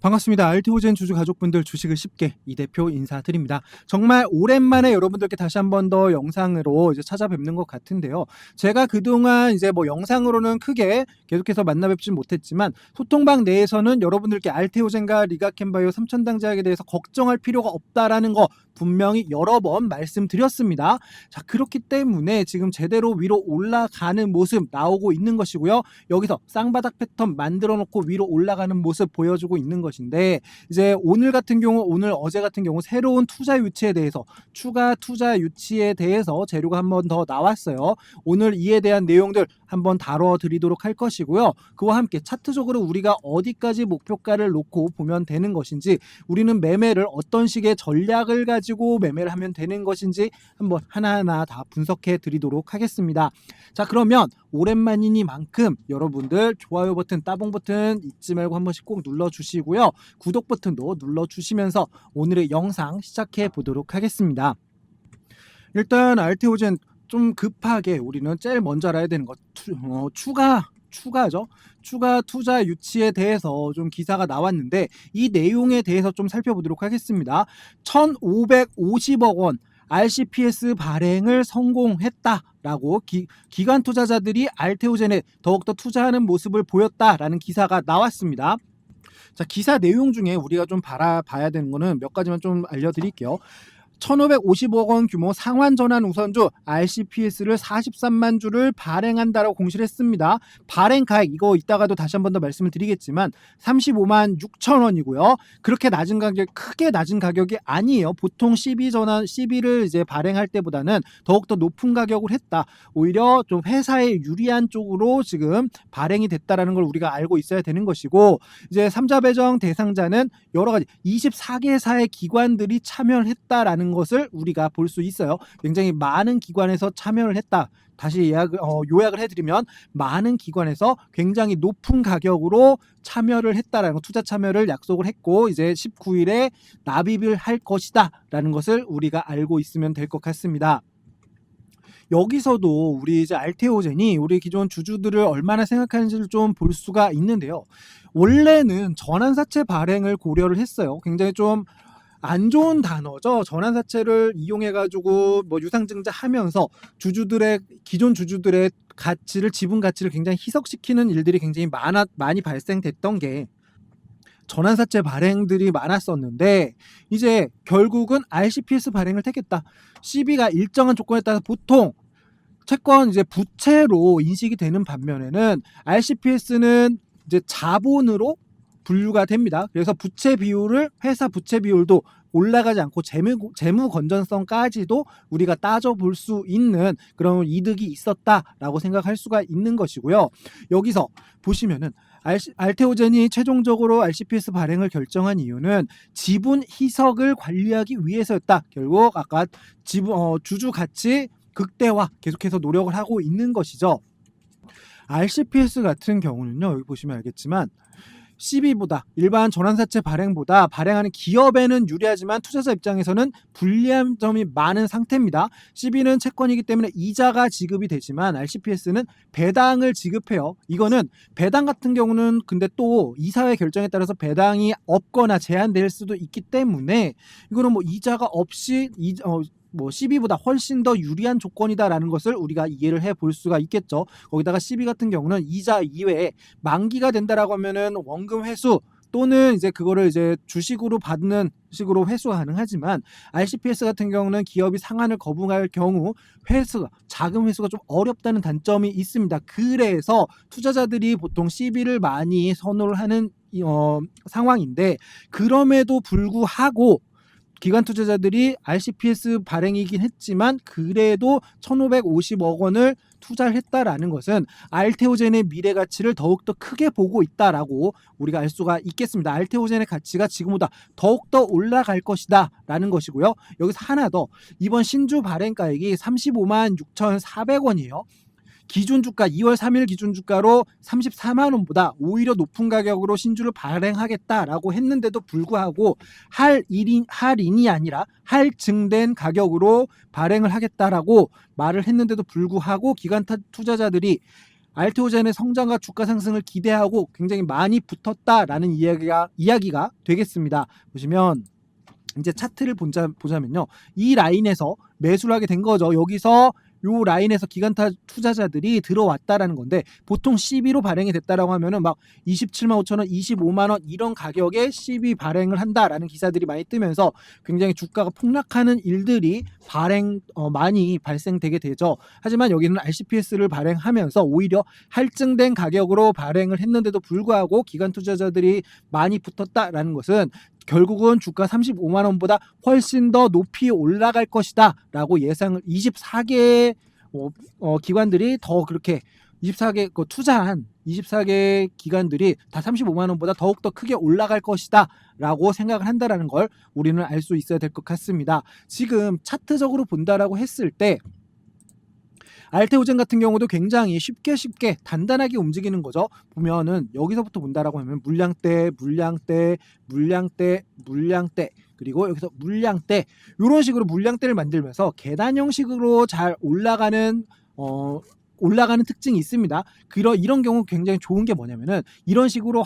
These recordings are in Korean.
반갑습니다. 알티오젠 주주 가족분들 주식을 쉽게 이 대표 인사드립니다. 정말 오랜만에 여러분들께 다시 한 번 더 영상으로 이제 찾아뵙는 것 같은데요. 제가 그동안 이제 뭐 영상으로는 크게 계속해서 만나뵙지 못했지만 소통방 내에서는 여러분들께 알티오젠과 리가캠바이오 삼천당제약에 대해서 걱정할 필요가 없다라는 거 분명히 여러 번 말씀드렸습니다. 자, 그렇기 때문에 지금 제대로 위로 올라가는 모습 나오고 있는 것이고요. 여기서 쌍바닥 패턴 만들어 놓고 위로 올라가는 모습 보여주고 있는 것인데, 이제 오늘 같은 경우, 어제 같은 경우 새로운 투자 유치에 대해서, 추가 투자 유치에 대해서 재료가 한 번 더 나왔어요. 오늘 이에 대한 내용들 한번 다뤄드리도록 할 것이고요. 그와 함께 차트적으로 우리가 어디까지 목표가를 놓고 보면 되는 것인지, 우리는 매매를 어떤 식의 전략을 가지고 매매를 하면 되는 것인지 한번 하나하나 다 분석해 드리도록 하겠습니다. 자, 그러면 오랜만이니만큼 여러분들 좋아요 버튼, 따봉 버튼 잊지 말고 한 번씩 꼭 눌러주시고요. 구독 버튼도 눌러주시면서 오늘의 영상 시작해 보도록 하겠습니다. 일단 알테오젠 좀 급하게 우리는 제일 먼저 알아야 되는 것, 추가죠. 추가 투자 유치에 대해서 좀 기사가 나왔는데 이 내용에 대해서 좀 살펴보도록 하겠습니다. 1,550억 원 RCPS 발행을 성공했다라고 기관 투자자들이 알테오젠에 더욱더 투자하는 모습을 보였다라는 기사가 나왔습니다. 자, 기사 내용 중에 우리가 좀 봐야 되는 거는 몇 가지만 좀 알려드릴게요. 1,550억 원 규모 상환 전환 우선주 RCPS를 43만 주를 발행한다라고 공시를 했습니다. 발행 가액 이거 이따가도 다시 한 번 더 말씀을 드리겠지만 35만 6천 원이고요. 그렇게 낮은 가격, 크게 낮은 가격이 아니에요. 보통 CB를 이제 발행할 때보다는 더욱더 높은 가격을 했다. 오히려 좀 회사에 유리한 쪽으로 지금 발행이 됐다라는 걸 우리가 알고 있어야 되는 것이고, 이제 3자 배정 대상자는 여러 가지 24개사의 기관들이 참여를 했다라는 것을 우리가 볼 수 있어요. 굉장히 많은 기관에서 참여를 했다. 다시 요약을 해드리면 많은 기관에서 굉장히 높은 가격으로 참여를 했다라는 거, 투자 참여를 약속을 했고 이제 19일에 납입을 할 것이다 라는 것을 우리가 알고 있으면 될 것 같습니다. 여기서도 우리 이제 알테오젠이 우리 기존 주주들을 얼마나 생각하는지를 좀 볼 수가 있는데요. 원래는 전환사채 발행을 고려를 했어요. 굉장히 좀 안 좋은 단어죠. 전환사채를 이용해가지고 뭐 유상증자 하면서 기존 주주들의 가치를, 지분 가치를 굉장히 희석시키는 일들이 굉장히 많이 발생됐던 게 전환사채 발행들이 많았었는데, 이제 결국은 RCPS 발행을 택했다. CB가 일정한 조건에 따라서 보통 채권 이제 부채로 인식이 되는 반면에는 RCPS는 이제 자본으로 분류가 됩니다. 그래서 회사 부채 비율도 올라가지 않고 재무 건전성까지도 우리가 따져볼 수 있는 그런 이득이 있었다라고 생각할 수가 있는 것이고요. 여기서 보시면은 알테오젠이 최종적으로 RCPS 발행을 결정한 이유는 지분 희석을 관리하기 위해서였다. 결국 아까 주주 가치 극대화 계속해서 노력을 하고 있는 것이죠. RCPS 같은 경우는요, 여기 보시면 알겠지만 CB보다, 일반 전환사채 발행보다 발행하는 기업에는 유리하지만 투자자 입장에서는 불리한 점이 많은 상태입니다. CB는 채권이기 때문에 이자가 지급이 되지만 RCPS는 배당을 지급해요. 이거는 배당 같은 경우는 근데 또 이사회 결정에 따라서 배당이 없거나 제한될 수도 있기 때문에 이거는 뭐 이자가 없이 CB보다 훨씬 더 유리한 조건이다라는 것을 우리가 이해를 해볼 수가 있겠죠. 거기다가 CB 같은 경우는 이자 이외에 만기가 된다라고 하면은 원금 회수 또는 이제 그거를 이제 주식으로 받는 식으로 회수가 가능하지만 RCPS 같은 경우는 기업이 상환을 거부할 경우 자금 회수가 좀 어렵다는 단점이 있습니다. 그래서 투자자들이 보통 CB를 많이 선호를 하는 상황인데, 그럼에도 불구하고 기관 투자자들이 RCPS 발행이긴 했지만 그래도 1,550억 원을 투자를 했다라는 것은 알테오젠의 미래 가치를 더욱더 크게 보고 있다라고 우리가 알 수가 있겠습니다. 알테오젠의 가치가 지금보다 더욱더 올라갈 것이다 라는 것이고요. 여기서 하나 더, 이번 신주 발행가액이 35만 6,400원이에요. 기준주가 2월 3일 기준주가로 34만 원보다 오히려 높은 가격으로 신주를 발행하겠다라고 했는데도 불구하고 할인이 아니라 할증된 가격으로 발행을 하겠다라고 말을 했는데도 불구하고 기관 투자자들이 알테오젠의 성장과 주가 상승을 기대하고 굉장히 많이 붙었다라는 이야기가 되겠습니다. 보시면 이제 차트를 보자면요. 이 라인에서 매수를 하게 된 거죠. 여기서 요 라인에서 기관 투자자들이 들어왔다라는 건데, 보통 CB로 발행이 됐다라고 하면은 막 27만 5천 원, 25만 원 이런 가격에 CB 발행을 한다라는 기사들이 많이 뜨면서 굉장히 주가가 폭락하는 일들이 많이 발생되게 되죠. 하지만 여기는 RCPS를 발행하면서 오히려 할증된 가격으로 발행을 했는데도 불구하고 기관 투자자들이 많이 붙었다라는 것은 결국은 주가 35만 원보다 훨씬 더 높이 올라갈 것이다 라고 예상을 24개 기관들이 더 그렇게 24개 투자한 24개 기관들이 다 35만 원보다 더욱더 크게 올라갈 것이다 라고 생각을 한다라는 걸 우리는 알 수 있어야 될 것 같습니다. 지금 차트적으로 본다라고 했을 때 알테오젠 같은 경우도 굉장히 쉽게 단단하게 움직이는 거죠. 보면은 여기서부터 본다라고 하면 물량대 그리고 여기서 물량대 이런 식으로 물량대를 만들면서 계단 형식으로 잘 올라가는 특징이 있습니다. 이런 경우 굉장히 좋은 게 뭐냐면은 이런 식으로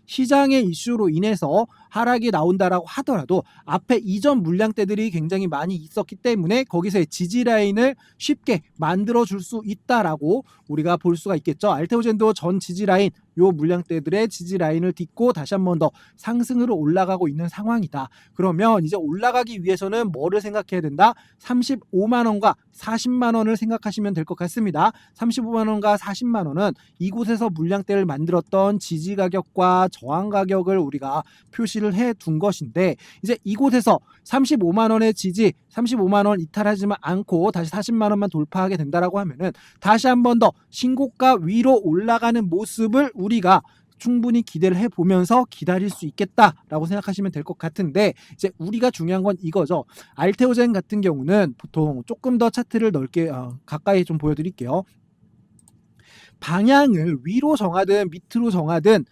시장의 이슈로 인해서 하락이 나온다라고 하더라도 앞에 이전 물량대들이 굉장히 많이 있었기 때문에 거기서의 지지 라인을 쉽게 만들어 줄 수 있다라고 우리가 볼 수가 있겠죠. 알테오젠도 전 지지 라인, 요 물량대들의 지지 라인을 딛고 다시 한 번 더 상승으로 올라가고 있는 상황이다. 그러면 이제 올라가기 위해서는 뭐를 생각해야 된다? 35만 원과 40만 원을 생각하시면 될 것 같습니다. 35만 원과 40만 원은 이곳에서 물량대를 만들었던 지지 가격과 저항 가격을 우리가 표시를 해 둔 것인데, 이제 이곳에서 35만 원의 지지, 35만 원 이탈하지만 않고 다시 40만 원만 돌파하게 된다라고 하면은 다시 한 번 더 신고가 위로 올라가는 모습을 우리가 충분히 기대를 해보면서 기다릴 수 있겠다라고 생각하시면 될 것 같은데, 이제 우리가 중요한 건 이거죠. 알테오젠 같은 경우는 보통 조금 더 차트를 넓게 가까이 좀 보여드릴게요. 방향을 위로 정하든 밑으로 정하든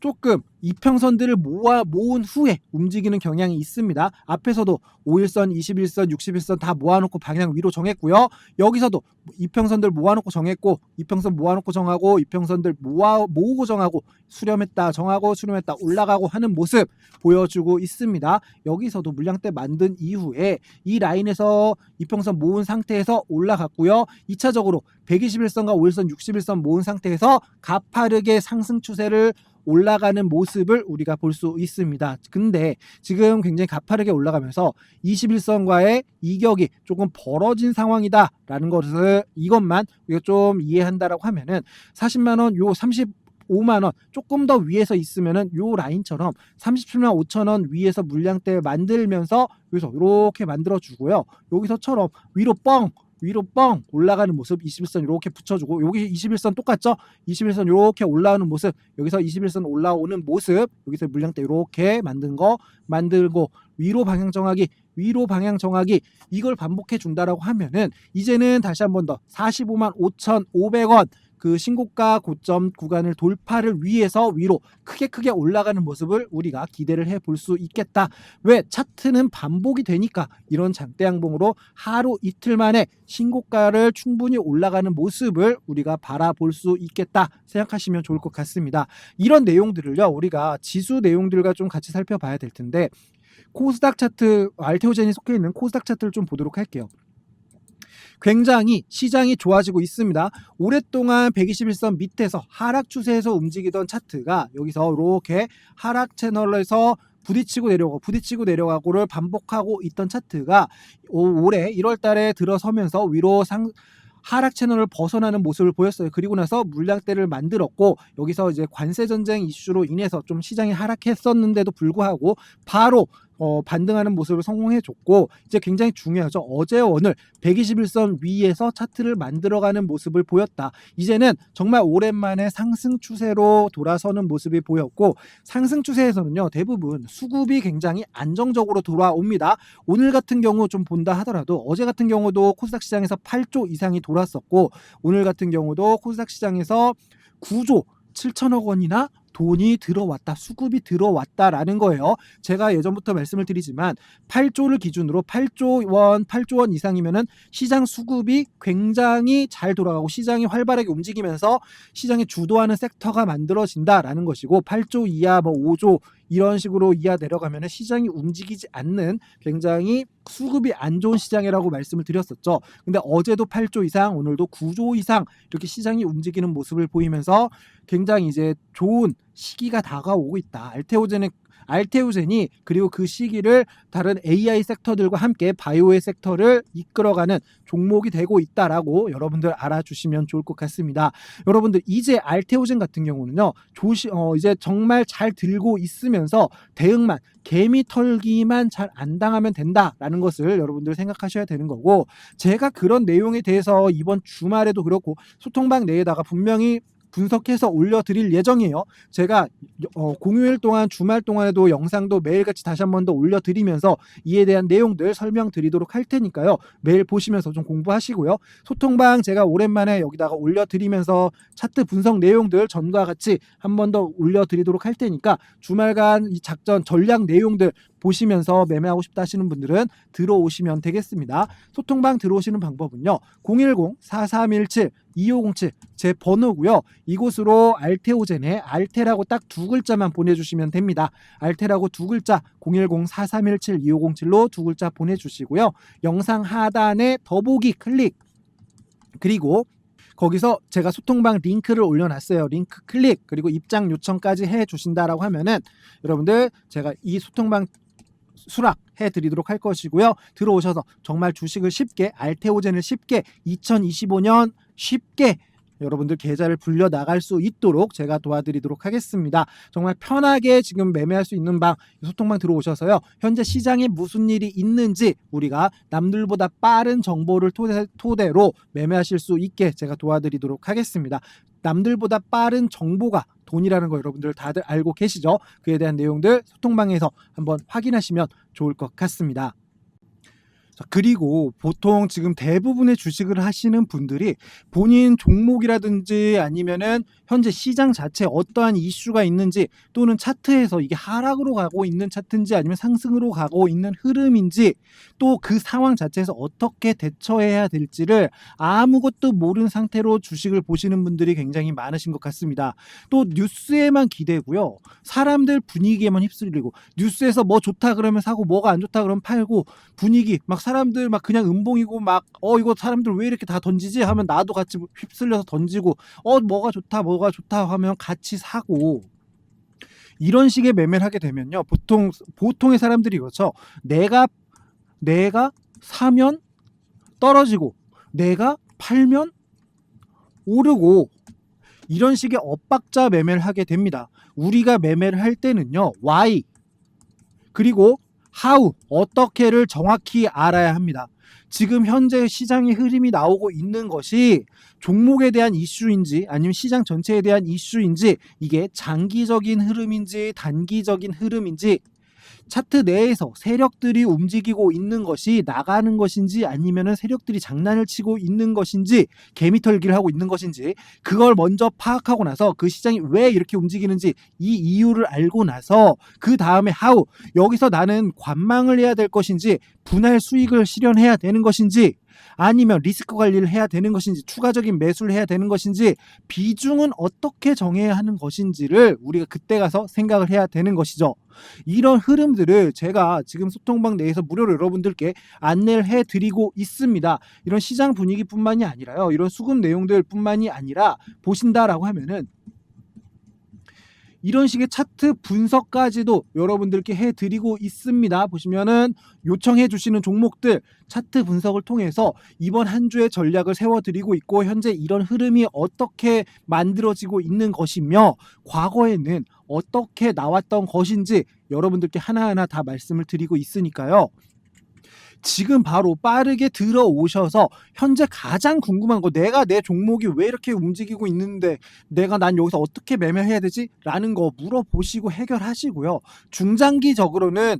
조금 이평선들을 모은 후에 움직이는 경향이 있습니다. 앞에서도 5일선, 21선, 61선 다 모아놓고 방향 위로 정했고요. 여기서도 이평선들 모아놓고 정했고, 이평선 모아놓고 정하고, 이평선들 모으고 정하고, 수렴했다 정하고, 수렴했다 올라가고 하는 모습 보여주고 있습니다. 여기서도 물량대 만든 이후에 이 라인에서 이평선 모은 상태에서 올라갔고요. 2차적으로 121선과 5일선, 61선 모은 상태에서 가파르게 상승 추세를 올라가는 모습을 우리가 볼 수 있습니다. 근데 지금 굉장히 가파르게 올라가면서 21선과의 이격이 조금 벌어진 상황이다라는 것을 이것만 우리가 좀 이해한다라고 하면은 40만 원, 요 35만 원 조금 더 위에서 있으면은 요 라인처럼 37만 5천 원 위에서 물량대 만들면서 여기서 이렇게 만들어 주고요. 여기서처럼 위로 뻥 올라가는 모습 21선 이렇게 붙여주고, 여기 21선 똑같죠? 21선 이렇게 올라오는 모습, 여기서 21선 올라오는 모습, 여기서 물량대 이렇게 만들고 위로 방향 정하기 이걸 반복해 준다라고 하면은 이제는 다시 한 번 더 45만 5,500원 그 신고가 고점 구간을 돌파를 위해서 위로 크게 올라가는 모습을 우리가 기대를 해볼 수 있겠다. 왜? 차트는 반복이 되니까 이런 장대 양봉으로 하루 이틀 만에 신고가를 충분히 올라가는 모습을 우리가 바라볼 수 있겠다 생각하시면 좋을 것 같습니다. 이런 내용들을요, 우리가 지수 내용들과 좀 같이 살펴봐야 될 텐데, 코스닥 차트, 알테오젠이 속해 있는 코스닥 차트를 좀 보도록 할게요. 굉장히 시장이 좋아지고 있습니다. 오랫동안 121선 밑에서 하락 추세에서 움직이던 차트가 여기서 이렇게 하락 채널에서 부딪히고 내려가고를 반복하고 있던 차트가 올해 1월 달에 들어서면서 위로 하락 채널을 벗어나는 모습을 보였어요. 그리고 나서 물량대를 만들었고, 여기서 이제 관세 전쟁 이슈로 인해서 좀 시장이 하락했었는데도 불구하고 바로 반등하는 모습을 성공해줬고, 이제 굉장히 중요하죠. 어제 오늘 121선 위에서 차트를 만들어가는 모습을 보였다. 이제는 정말 오랜만에 상승 추세로 돌아서는 모습이 보였고, 상승 추세에서는요 대부분 수급이 굉장히 안정적으로 돌아옵니다. 오늘 같은 경우 좀 본다 하더라도 어제 같은 경우도 코스닥 시장에서 8조 이상이 돌았었고, 오늘 같은 경우도 코스닥 시장에서 9조 7천억 원이나 돈이 들어왔다, 수급이 들어왔다라는 거예요. 제가 예전부터 말씀을 드리지만 8조를 기준으로 8조 원 이상이면은 시장 수급이 굉장히 잘 돌아가고 시장이 활발하게 움직이면서 시장에 주도하는 섹터가 만들어진다라는 것이고, 8조 이하 뭐 5조 이런 식으로 이하 내려가면 시장이 움직이지 않는 굉장히 수급이 안 좋은 시장이라고 말씀을 드렸었죠. 근데 어제도 8조 이상, 오늘도 9조 이상 이렇게 시장이 움직이는 모습을 보이면서 굉장히 이제 좋은 시기가 다가오고 있다. 알테오젠이 그리고 그 시기를 다른 AI 섹터들과 함께 바이오의 섹터를 이끌어가는 종목이 되고 있다라고 여러분들 알아주시면 좋을 것 같습니다. 여러분들 이제 알테오젠 같은 경우는요, 이제 정말 잘 들고 있으면서 대응만, 개미 털기만 잘 안 당하면 된다라는 것을 여러분들 생각하셔야 되는 거고, 제가 그런 내용에 대해서 이번 주말에도 그렇고 소통방 내에다가 분명히 분석해서 올려드릴 예정이에요. 제가 공휴일 동안 주말 동안에도 영상도 매일같이 다시 한 번 더 올려드리면서 이에 대한 내용들 설명드리도록 할 테니까요. 매일 보시면서 좀 공부하시고요. 소통방 제가 오랜만에 여기다가 올려드리면서 차트 분석 내용들 전과 같이 한 번 더 올려드리도록 할 테니까 주말간 이 작전 전략 내용들 보시면서 매매하고 싶다 하시는 분들은 들어오시면 되겠습니다. 소통방 들어오시는 방법은요. 010-4317-2507 제 번호고요. 이곳으로 알테오젠의 알테라고 딱 두 글자만 보내주시면 됩니다. 알테라고 두 글자 010-4317-2507로 두 글자 보내주시고요. 영상 하단에 더보기 클릭, 그리고 거기서 제가 소통방 링크를 올려놨어요. 링크 클릭, 그리고 입장 요청까지 해주신다라고 하면은 여러분들 제가 이 소통방 수락해 드리도록 할 것이고요. 들어오셔서 정말 주식을 쉽게, 알테오젠을 쉽게 2025년 쉽게 여러분들 계좌를 불려 나갈 수 있도록 제가 도와드리도록 하겠습니다. 정말 편하게 지금 매매할 수 있는 방, 소통방 들어오셔서요. 현재 시장에 무슨 일이 있는지 우리가 남들보다 빠른 정보를 토대로 매매하실 수 있게 제가 도와드리도록 하겠습니다. 남들보다 빠른 정보가 돈이라는 거 여러분들 다들 알고 계시죠? 그에 대한 내용들 소통방에서 한번 확인하시면 좋을 것 같습니다. 그리고 보통 지금 대부분의 주식을 하시는 분들이 본인 종목이라든지 아니면은 현재 시장 자체에 어떠한 이슈가 있는지, 또는 차트에서 이게 하락으로 가고 있는 차트인지 아니면 상승으로 가고 있는 흐름인지, 또 그 상황 자체에서 어떻게 대처해야 될지를 아무것도 모르는 상태로 주식을 보시는 분들이 굉장히 많으신 것 같습니다. 또 뉴스에만 기대고요. 사람들 분위기에만 휩쓸리고, 뉴스에서 뭐 좋다 그러면 사고 뭐가 안 좋다 그러면 팔고, 분위기 막 사람들 막 그냥 음봉이고 막 이거 사람들 왜 이렇게 다 던지지 하면 나도 같이 휩쓸려서 던지고, 뭐가 좋다 하면 같이 사고, 이런 식의 매매를 하게 되면요, 보통의 사람들이 그렇죠. 내가 사면 떨어지고 내가 팔면 오르고, 이런 식의 엇박자 매매를 하게 됩니다. 우리가 매매를 할 때는요, why 그리고 how, 어떻게를 정확히 알아야 합니다. 지금 현재 시장의 흐름이 나오고 있는 것이 종목에 대한 이슈인지 아니면 시장 전체에 대한 이슈인지, 이게 장기적인 흐름인지 단기적인 흐름인지, 차트 내에서 세력들이 움직이고 있는 것이 나가는 것인지 아니면은 세력들이 장난을 치고 있는 것인지, 개미털기를 하고 있는 것인지, 그걸 먼저 파악하고 나서 그 시장이 왜 이렇게 움직이는지 이 이유를 알고 나서 그 다음에 how, 여기서 나는 관망을 해야 될 것인지 분할 수익을 실현해야 되는 것인지 아니면 리스크 관리를 해야 되는 것인지 추가적인 매수를 해야 되는 것인지 비중은 어떻게 정해야 하는 것인지를 우리가 그때 가서 생각을 해야 되는 것이죠. 이런 흐름들을 제가 지금 소통방 내에서 무료로 여러분들께 안내를 해드리고 있습니다. 이런 시장 분위기뿐만이 아니라요, 이런 수급 내용들 뿐만이 아니라 보신다라고 하면은 이런 식의 차트 분석까지도 여러분들께 해드리고 있습니다. 보시면은 요청해 주시는 종목들 차트 분석을 통해서 이번 한 주의 전략을 세워드리고 있고, 현재 이런 흐름이 어떻게 만들어지고 있는 것이며 과거에는 어떻게 나왔던 것인지 여러분들께 하나하나 다 말씀을 드리고 있으니까요. 지금 바로 빠르게 들어오셔서 현재 가장 궁금한 거, 내가 내 종목이 왜 이렇게 움직이고 있는데 난 여기서 어떻게 매매해야 되지? 라는 거 물어보시고 해결하시고요. 중장기적으로는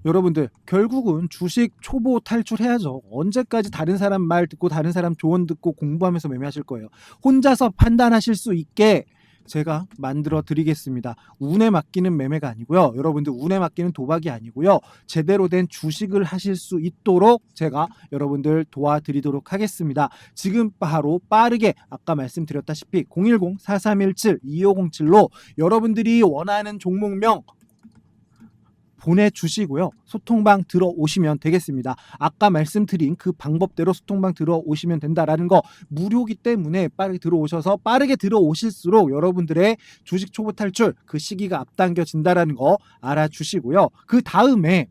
여러분들 결국은 주식 초보 탈출해야죠. 언제까지 다른 사람 말 듣고 다른 사람 조언 듣고 공부하면서 매매하실 거예요. 혼자서 판단하실 수 있게 제가 만들어 드리겠습니다. 운에 맡기는 매매가 아니고요. 여러분들 운에 맡기는 도박이 아니고요. 제대로 된 주식을 하실 수 있도록 제가 여러분들 도와드리도록 하겠습니다. 지금 바로 빠르게 아까 말씀드렸다시피 010-4317-2507로 여러분들이 원하는 종목명 보내주시고요. 소통방 들어오시면 되겠습니다. 아까 말씀드린 그 방법대로 소통방 들어오시면 된다라는 거 무료기 때문에 빠르게 들어오셔서 빠르게 들어오실수록 여러분들의 주식 초보 탈출 그 시기가 앞당겨진다라는 거 알아주시고요. 그 다음에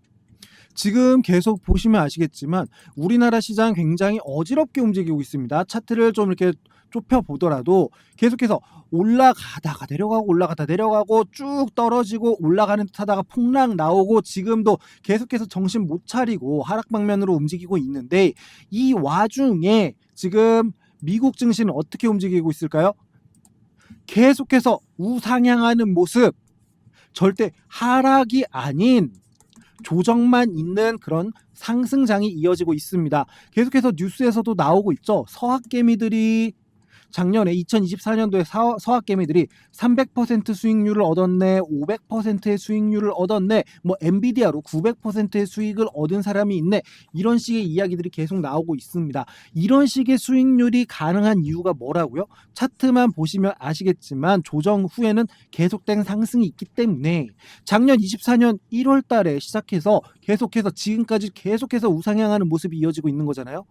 지금 계속 보시면 아시겠지만 우리나라 시장 굉장히 어지럽게 움직이고 있습니다. 차트를 좀 이렇게 좁혀 보더라도 계속해서 올라가다가 내려가고 올라가다 내려가고 쭉 떨어지고 올라가는 듯 하다가 폭락 나오고 지금도 계속해서 정신 못 차리고 하락 방면으로 움직이고 있는데 이 와중에 지금 미국 증시는 어떻게 움직이고 있을까요? 계속해서 우상향하는 모습, 절대 하락이 아닌 조정만 있는 그런 상승장이 이어지고 있습니다. 계속해서 뉴스에서도 나오고 있죠. 서학개미들이 작년에 2024년도에 서학개미들이 300% 수익률을 얻었네, 500%의 수익률을 얻었네, 뭐 엔비디아로 900%의 수익을 얻은 사람이 있네, 이런 식의 이야기들이 계속 나오고 있습니다. 이런 식의 수익률이 가능한 이유가 뭐라고요? 차트만 보시면 아시겠지만 조정 후에는 계속된 상승이 있기 때문에 작년 24년 1월 달에 시작해서 계속해서 지금까지 계속해서 우상향하는 모습이 이어지고 있는 거잖아요.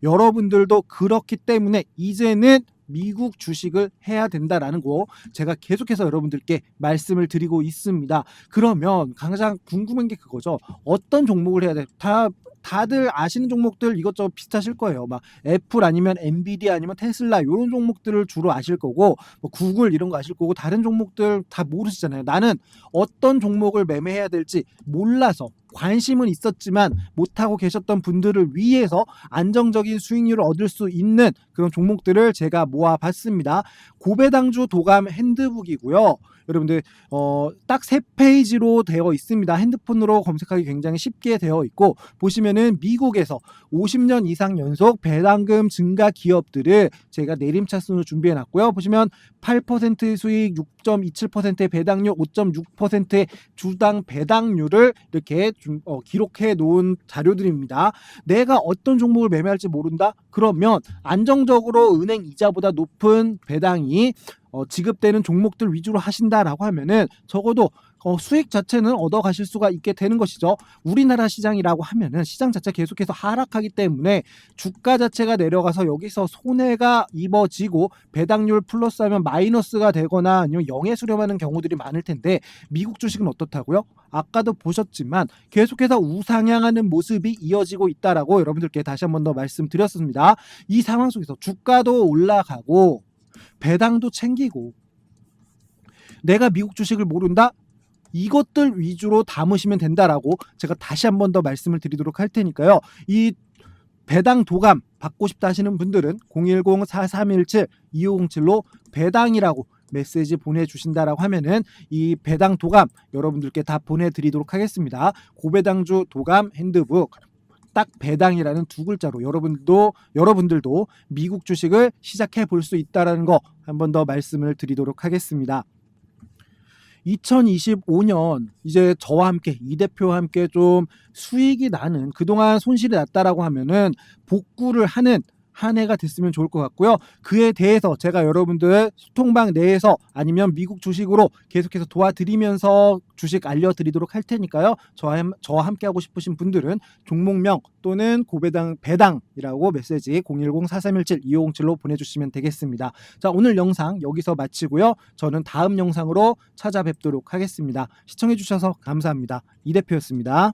여러분들도 그렇기 때문에 이제는 미국 주식을 해야 된다라는 거 제가 계속해서 여러분들께 말씀을 드리고 있습니다. 그러면 가장 궁금한 게 그거죠. 어떤 종목을 해야 돼? 다들 아시는 종목들 이것저것 비슷하실 거예요. 막 애플 아니면 엔비디아 아니면 테슬라 이런 종목들을 주로 아실 거고 뭐 구글 이런 거 아실 거고 다른 종목들 다 모르시잖아요. 나는 어떤 종목을 매매해야 될지 몰라서 관심은 있었지만 못하고 계셨던 분들을 위해서 안정적인 수익률을 얻을 수 있는 그런 종목들을 제가 모아봤습니다. 고배당주 도감 핸드북이고요. 여러분들 딱 3페이지로 되어 있습니다. 핸드폰으로 검색하기 굉장히 쉽게 되어 있고 보시면은 미국에서 50년 이상 연속 배당금 증가 기업들을 제가 내림차순으로 준비해 놨고요. 보시면 8%의 수익, 6.27%의 배당률, 5.6%의 주당 배당률을 이렇게 기록해 놓은 자료들입니다. 내가 어떤 종목을 매매할지 모른다? 그러면 안정적으로 은행 이자보다 높은 배당이 지급되는 종목들 위주로 하신다라고 하면은 적어도 수익 자체는 얻어 가실 수가 있게 되는 것이죠. 우리나라 시장이라고 하면은 시장 자체 계속해서 하락하기 때문에 주가 자체가 내려가서 여기서 손해가 입어지고 배당률 플러스하면 마이너스가 되거나 아니면 영에 수렴하는 경우들이 많을 텐데 미국 주식은 어떻다고요? 아까도 보셨지만 계속해서 우상향하는 모습이 이어지고 있다라고 여러분들께 다시 한 번 더 말씀드렸습니다. 이 상황 속에서 주가도 올라가고 배당도 챙기고 내가 미국 주식을 모른다? 이것들 위주로 담으시면 된다라고 제가 다시 한 번 더 말씀을 드리도록 할 테니까요. 이 배당 도감 받고 싶다 하시는 분들은 010-4317-2507로 배당이라고 메시지 보내주신다라고 하면은 이 배당 도감 여러분들께 다 보내드리도록 하겠습니다. 고배당주 도감 핸드북 딱 배당이라는 두 글자로 여러분들도 미국 주식을 시작해 볼 수 있다는 거 한 번 더 말씀을 드리도록 하겠습니다. 2025년 이제 저와 함께 이 대표와 함께 좀 수익이 나는 그동안 손실이 났다라고 하면은 복구를 하는 한 해가 됐으면 좋을 것 같고요. 그에 대해서 제가 여러분들 소통방 내에서 아니면 미국 주식으로 계속해서 도와드리면서 주식 알려드리도록 할 테니까요. 저와 함께 하고 싶으신 분들은 종목명 또는 배당이라고 메시지 010-4317-2507로 보내주시면 되겠습니다. 자, 오늘 영상 여기서 마치고요. 저는 다음 영상으로 찾아뵙도록 하겠습니다. 시청해주셔서 감사합니다. 이 대표였습니다.